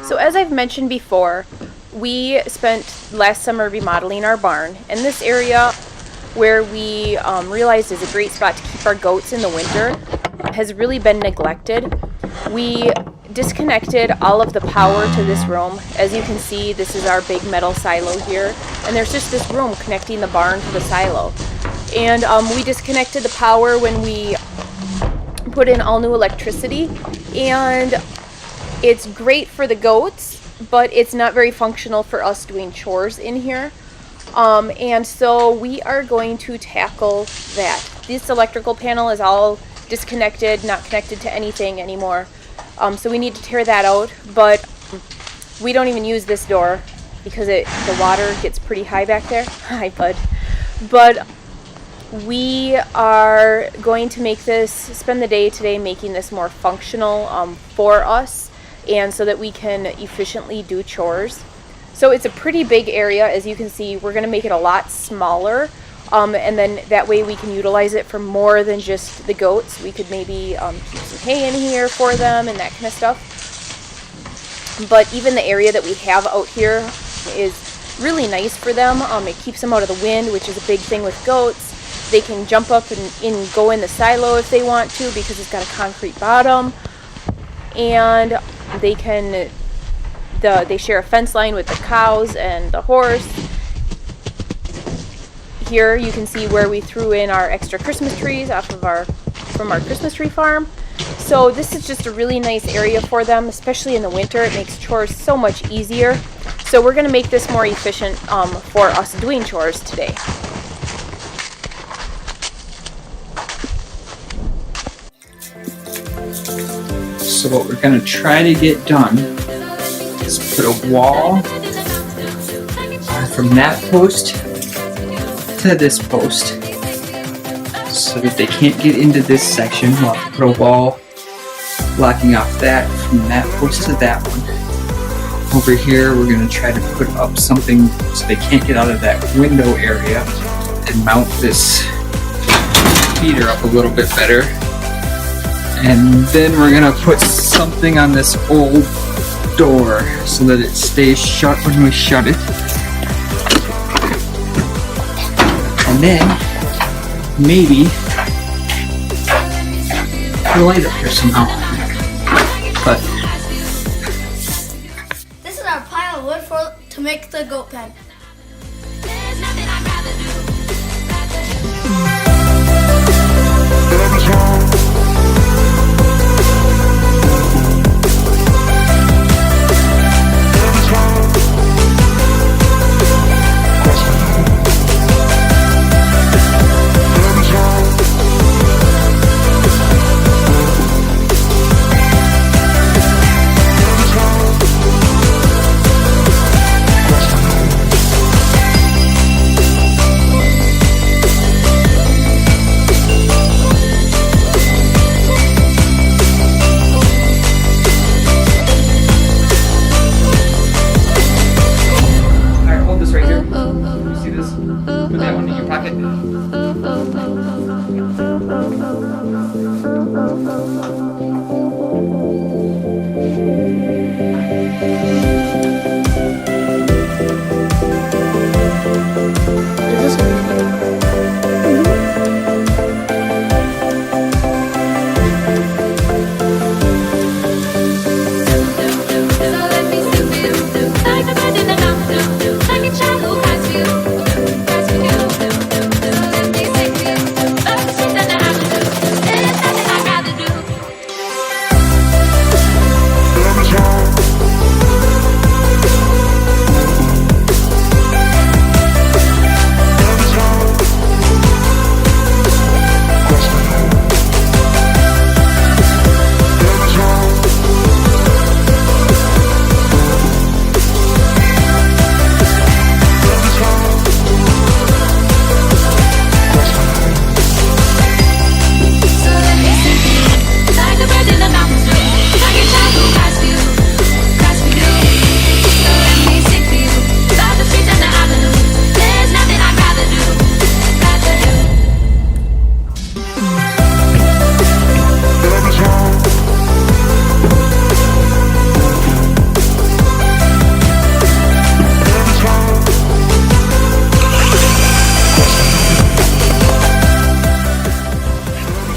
So as I've mentioned before, we spent last summer remodeling our barn, and this area where we realized is a great spot to keep our goats in the winter has really been neglected. We disconnected all of the power to this room. As you can see, this is our big metal silo here, and there's just this room connecting the barn to the silo. And we disconnected the power when we put in all new electricity, and it's great for the goats, but it's not very functional for us doing chores in here. And so we are going to tackle that. This electrical panel is all disconnected, not connected to anything anymore. So we need to tear that out, but we don't even use this door because the water gets pretty high back there. Hi, bud. But we are going to spend the day today making this more functional for us, and so that we can efficiently do chores. So it's a pretty big area, as you can see. We're going to make it a lot smaller, and then that way we can utilize it for more than just the goats. We could maybe keep some hay in here for them and that kind of stuff. But even the area that we have out here is really nice for them. It keeps them out of the wind, which is a big thing with goats. They can jump up and go in the silo if they want to because it's got a concrete bottom. And they share a fence line with the cows and the horse. Here you can see where we threw in our extra Christmas trees from our Christmas tree farm. So this is just a really nice area for them, especially in the winter. It makes chores so much easier. So we're going to make this more efficient for us doing chores today. So what we're going to try to get done is put a wall from that post to this post so that they can't get into this section. We'll have to put a wall blocking off that from that post to that one. Over here we're going to try to put up something so they can't get out of that window area and mount this feeder up a little bit better. And then we're going to put something on this old door so that it stays shut when we shut it. And then maybe put a light up here somehow. But this is our pile of wood to make the goat pen.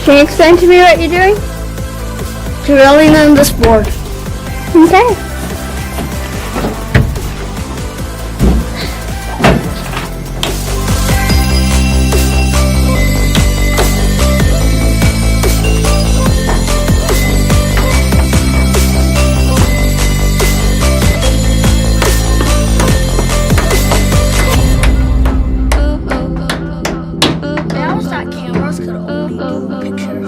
Can you explain to me what you're doing? Drilling in this board. Okay. I always thought cameras could only do pictures.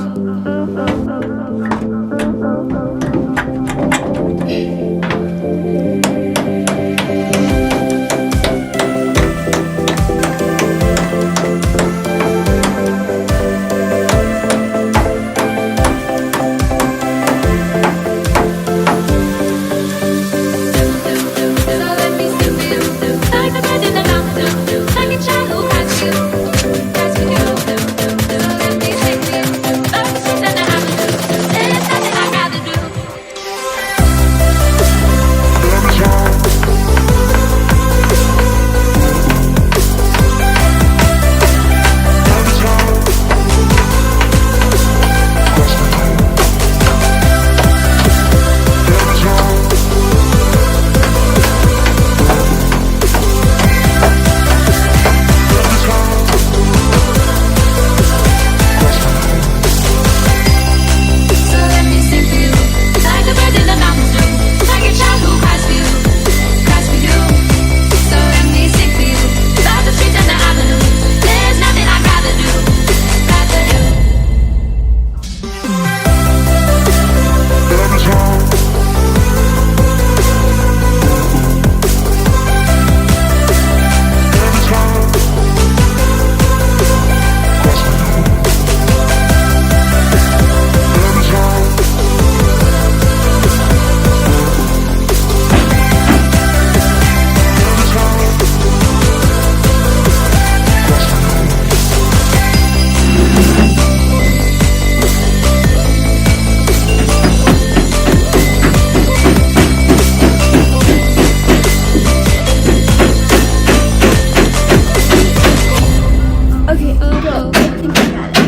Okay, go. I think I got it.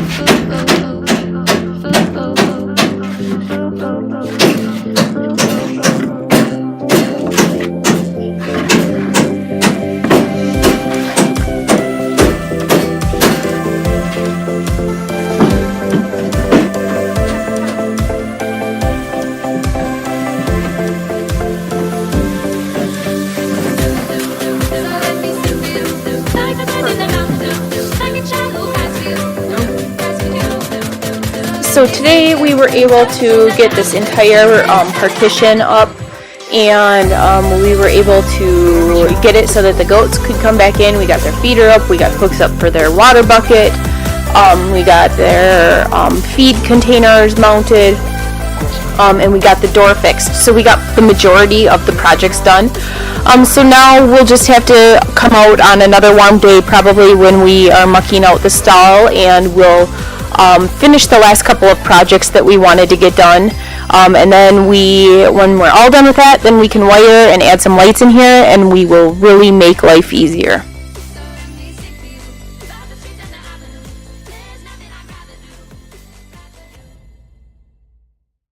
So today we were able to get this entire partition up, and we were able to get it so that the goats could come back in. We got their feeder up, we got hooks up for their water bucket, we got their feed containers mounted, and we got the door fixed. So we got the majority of the projects done. So now we'll just have to come out on another warm day, probably when we are mucking out the stall, and we'll finish the last couple of projects that we wanted to get done. And then when we're all done with that, then we can wire and add some lights in here, and we will really make life easier.